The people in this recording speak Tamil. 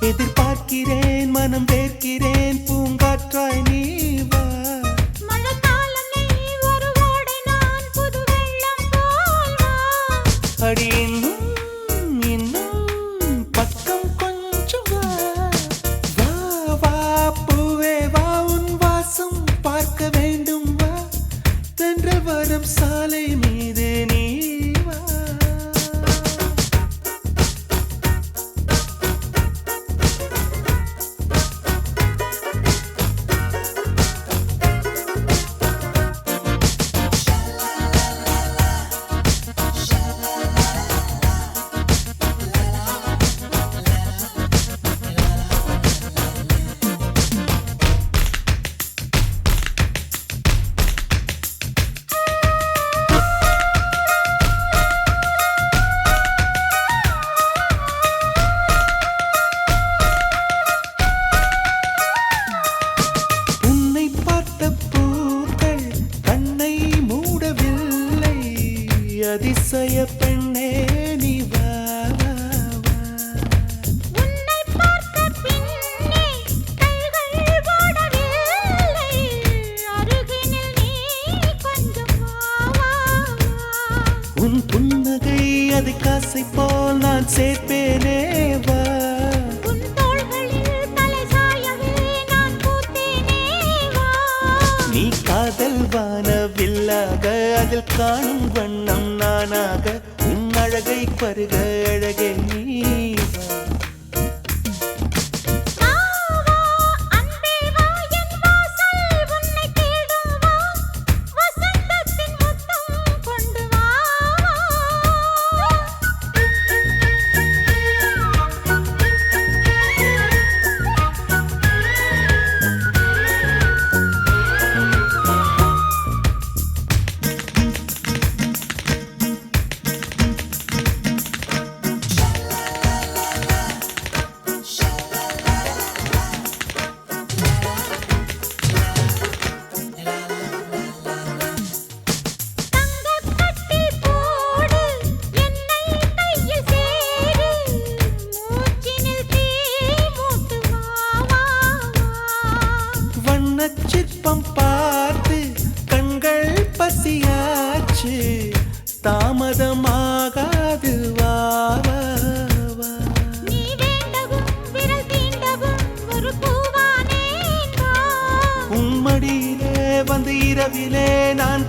எதிர்பார்க்கிறேன் மனம் வேர்க்கிறேன் பூங்காற்றாய் நீ வா அடி இன்னும் இன்னும் பக்கம் கொஞ்சம் வா வா வா பூவே வா உன் வாசம் பார்க்க வேண்டும் வா தென்றல் வரும் சாலை மீது நீ வா அதிசய பெண்ணே நீ வா வா வா உன்னை பார்த்த பின்னே கைகள் ஓடவில்லை அருகினில் நீ கொஞ்சம் வா வா உன் புன்னகை அது காசை போல் நான் சேர்ப்பேனே வா உன் தோள்களில் தலை சாயவே நான் பூத்தேனே வா நீ காதல் வானவில்லாக அதில் காணும் வண்ணம் நானாக உன் அழகை பருக அழகே நீ வா வா அன்பே வா என் வாசல் உன்னை தேடும் வா வசந்தத்தின் முத்தம் கொண்டு வா சிற்பம் பார்த்து கண்கள் பசியாச்சு தாமதமாகாது வா வா வா நீ வேண்டவும் விரல் தீண்டவும் ஒரு பூவானேன் வா உம்மடியிலே வந்து இரவிலே நான்